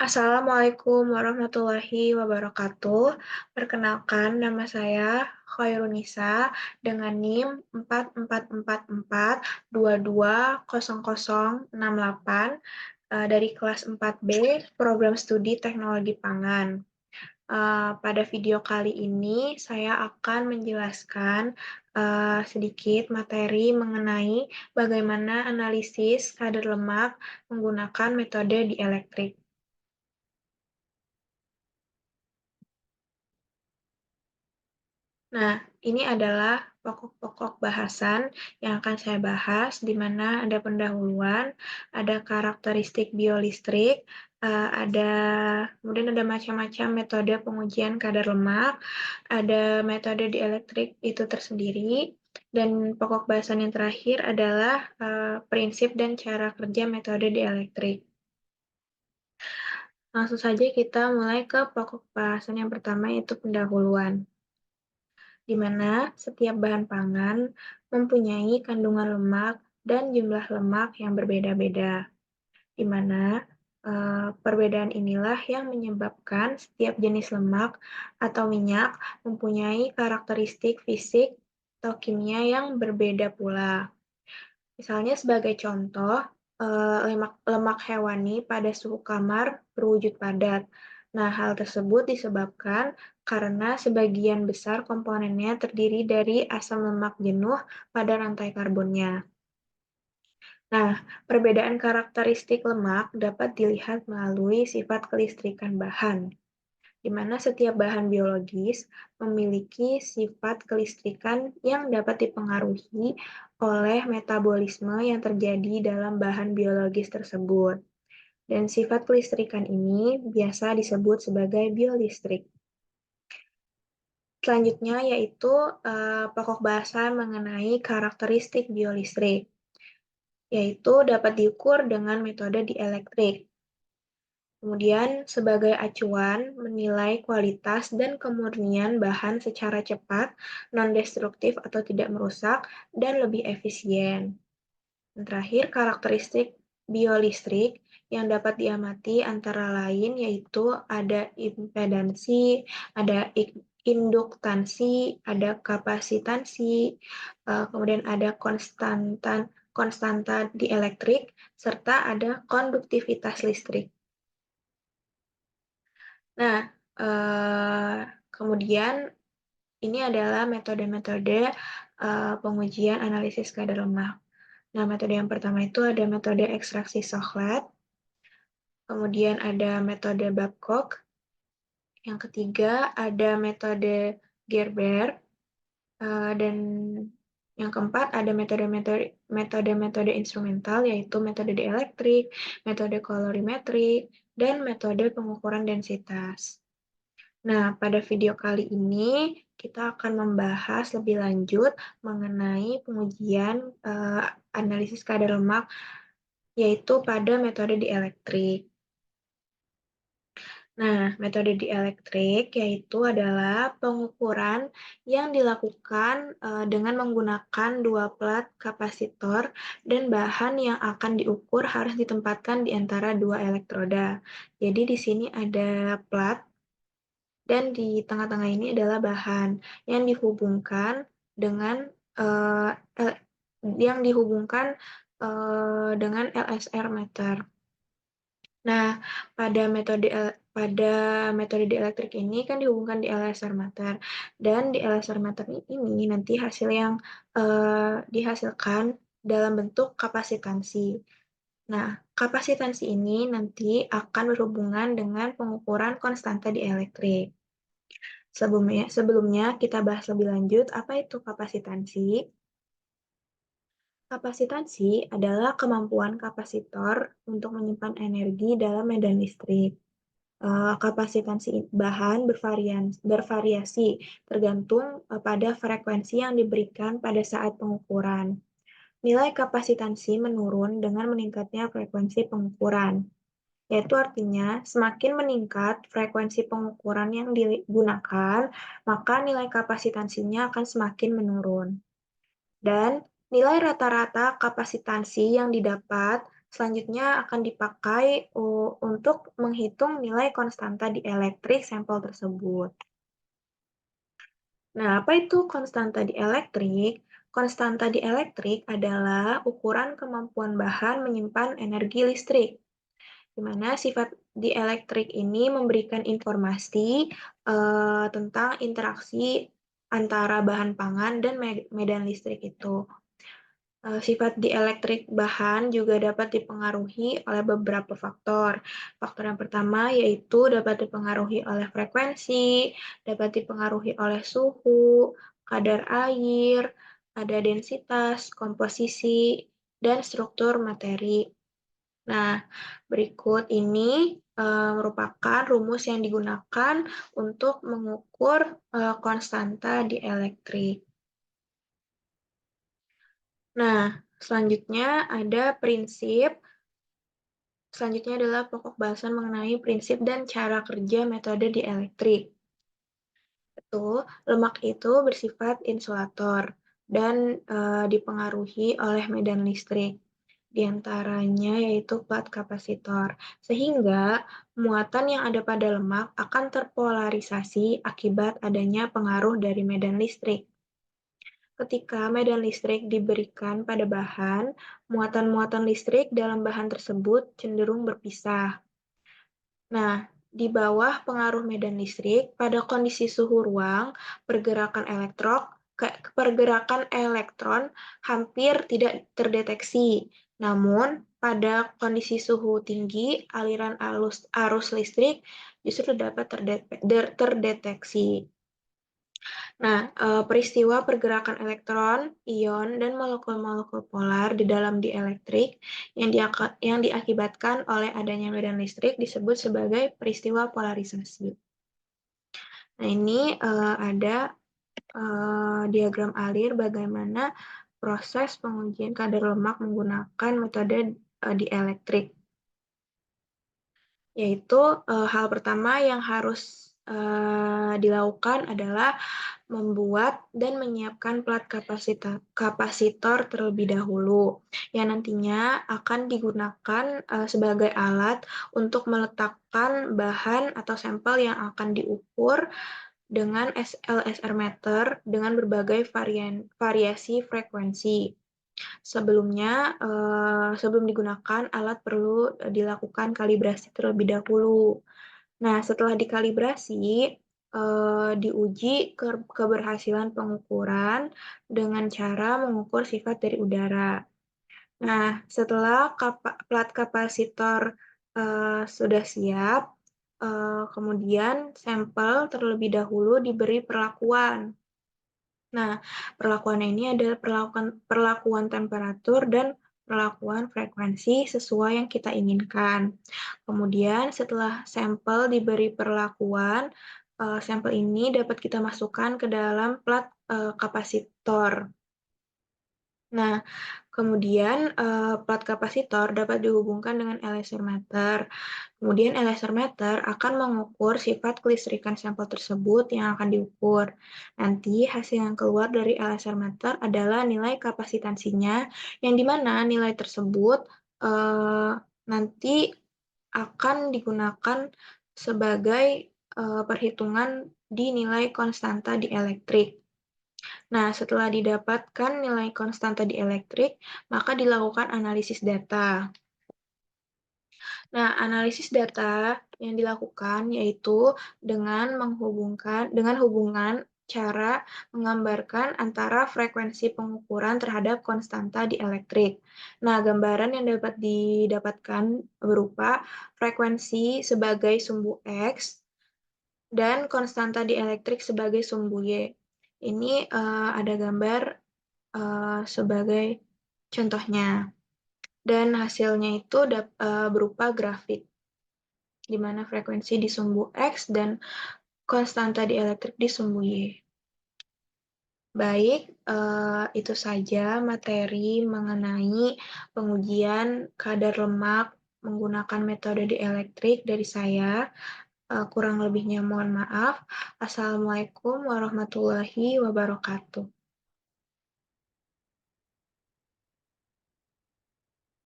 Assalamualaikum warahmatullahi wabarakatuh. Perkenalkan, nama saya Khairunisa dengan NIM 4444220068 dari kelas 4B Program Studi Teknologi Pangan. Pada video kali ini saya akan menjelaskan sedikit materi mengenai bagaimana analisis kadar lemak menggunakan metode dielektrik. Nah, ini adalah pokok-pokok bahasan yang akan saya bahas, di mana ada pendahuluan, ada karakteristik biolistrik, kemudian ada macam-macam metode pengujian kadar lemak, ada metode dielektrik itu tersendiri, dan pokok bahasan yang terakhir adalah prinsip dan cara kerja metode dielektrik. Langsung saja kita mulai ke pokok bahasan yang pertama, yaitu pendahuluan, di mana setiap bahan pangan mempunyai kandungan lemak dan jumlah lemak yang berbeda-beda, di mana perbedaan inilah yang menyebabkan setiap jenis lemak atau minyak mempunyai karakteristik fisik atau kimia yang berbeda pula. Misalnya sebagai contoh, lemak hewani pada suhu kamar berwujud padat. Nah, hal tersebut disebabkan karena sebagian besar komponennya terdiri dari asam lemak jenuh pada rantai karbonnya. Nah, perbedaan karakteristik lemak dapat dilihat melalui sifat kelistrikan bahan, di mana setiap bahan biologis memiliki sifat kelistrikan yang dapat dipengaruhi oleh metabolisme yang terjadi dalam bahan biologis tersebut. Dan sifat kelistrikan ini biasa disebut sebagai biolistrik. Selanjutnya yaitu pokok bahasan mengenai karakteristik biolistrik, yaitu dapat diukur dengan metode dielektrik. Kemudian, sebagai acuan, menilai kualitas dan kemurnian bahan secara cepat, non-destruktif atau tidak merusak, dan lebih efisien. Dan terakhir, karakteristik biolistrik yang dapat diamati antara lain yaitu ada impedansi, ada induktansi, ada kapasitansi, kemudian ada konstanta dielektrik, serta ada konduktivitas listrik. Nah, kemudian ini adalah metode-metode pengujian analisis kadar lemak. Nah, metode yang pertama itu ada metode ekstraksi Sochlet, kemudian ada metode Babcock, yang ketiga ada metode Gerber, dan yang keempat ada metode instrumental, yaitu metode dielektrik, metode kolorimetrik, dan metode pengukuran densitas. Nah, pada video kali ini kita akan membahas lebih lanjut mengenai pengujian analisis kadar lemak, yaitu pada metode dielektrik. Nah, metode dielektrik yaitu adalah pengukuran yang dilakukan dengan menggunakan dua plat kapasitor dan bahan yang akan diukur harus ditempatkan di antara dua elektroda. Jadi di sini ada plat dan di tengah-tengah ini adalah bahan yang dihubungkan dengan dengan LSR meter. Nah, pada metode dielektrik ini kan dihubungkan di LSR meter, dan di LSR meter ini nanti hasil yang dihasilkan dalam bentuk kapasitansi. Nah, kapasitansi ini nanti akan berhubungan dengan pengukuran konstanta dielektrik. Sebelumnya kita bahas lebih lanjut apa itu kapasitansi. Kapasitansi adalah kemampuan kapasitor untuk menyimpan energi dalam medan listrik. Kapasitansi bahan bervariasi tergantung pada frekuensi yang diberikan pada saat pengukuran. Nilai kapasitansi menurun dengan meningkatnya frekuensi pengukuran, yaitu artinya semakin meningkat frekuensi pengukuran yang digunakan, maka nilai kapasitansinya akan semakin menurun. Dan nilai rata-rata kapasitansi yang didapat selanjutnya akan dipakai untuk menghitung nilai konstanta dielektrik sampel tersebut. Nah, apa itu konstanta dielektrik? Konstanta dielektrik adalah ukuran kemampuan bahan menyimpan energi listrik, di mana sifat dielektrik ini memberikan informasi tentang interaksi antara bahan pangan dan medan listrik itu. Sifat dielektrik bahan juga dapat dipengaruhi oleh beberapa faktor. Faktor yang pertama yaitu dapat dipengaruhi oleh frekuensi, dapat dipengaruhi oleh suhu, kadar air, ada densitas, komposisi, dan struktur materi. Nah, berikut ini merupakan rumus yang digunakan untuk mengukur konstanta dielektrik. Nah, selanjutnya ada prinsip. Selanjutnya adalah pokok bahasan mengenai prinsip dan cara kerja metode dielektrik. Itu, lemak itu bersifat insulator dan dipengaruhi oleh medan listrik. Di antaranya yaitu plat kapasitor. Sehingga muatan yang ada pada lemak akan terpolarisasi akibat adanya pengaruh dari medan listrik. Ketika medan listrik diberikan pada bahan, muatan-muatan listrik dalam bahan tersebut cenderung berpisah. Nah, di bawah pengaruh medan listrik, pada kondisi suhu ruang, pergerakan elektron hampir tidak terdeteksi. Namun, pada kondisi suhu tinggi, aliran arus listrik justru dapat terdeteksi. Nah, peristiwa pergerakan elektron, ion, dan molekul-molekul polar di dalam dielektrik yang diakibatkan oleh adanya medan listrik disebut sebagai peristiwa polarisasi. Nah, ini ada diagram alir bagaimana proses pengujian kadar lemak menggunakan metode dielektrik. Yaitu hal pertama yang harus dilakukan adalah membuat dan menyiapkan plat kapasitor terlebih dahulu, yang nantinya akan digunakan sebagai alat untuk meletakkan bahan atau sampel yang akan diukur dengan LSR meter dengan berbagai variasi frekuensi. Sebelumnya, sebelum digunakan, alat perlu dilakukan kalibrasi terlebih dahulu. Nah, setelah dikalibrasi, diuji keberhasilan pengukuran dengan cara mengukur sifat dari udara. Nah, setelah plat kapasitor sudah siap, kemudian sampel terlebih dahulu diberi perlakuan. Nah, perlakuan ini adalah perlakuan temperatur dan perlakuan frekuensi sesuai yang kita inginkan. Kemudian setelah sampel diberi perlakuan, sampel ini dapat kita masukkan ke dalam plat kapasitor. Nah, kemudian plat kapasitor dapat dihubungkan dengan LSR meter. Kemudian LSR meter akan mengukur sifat kelistrikan sampel tersebut yang akan diukur. Nanti hasil yang keluar dari LSR meter adalah nilai kapasitansinya, yang dimana nilai tersebut nanti akan digunakan sebagai perhitungan di nilai konstanta dielektrik. Nah, setelah didapatkan nilai konstanta dielektrik, maka dilakukan analisis data. Nah, analisis data yang dilakukan yaitu dengan hubungan cara menggambarkan antara frekuensi pengukuran terhadap konstanta dielektrik. Nah, gambaran yang dapat didapatkan berupa frekuensi sebagai sumbu X dan konstanta dielektrik sebagai sumbu Y. Ini ada gambar sebagai contohnya. Dan hasilnya itu berupa grafik, di mana frekuensi di sumbu X dan konstanta dielektrik di sumbu Y. Baik, itu saja materi mengenai pengujian kadar lemak menggunakan metode dielektrik dari saya. Kurang lebihnya mohon maaf. Assalamualaikum warahmatullahi wabarakatuh.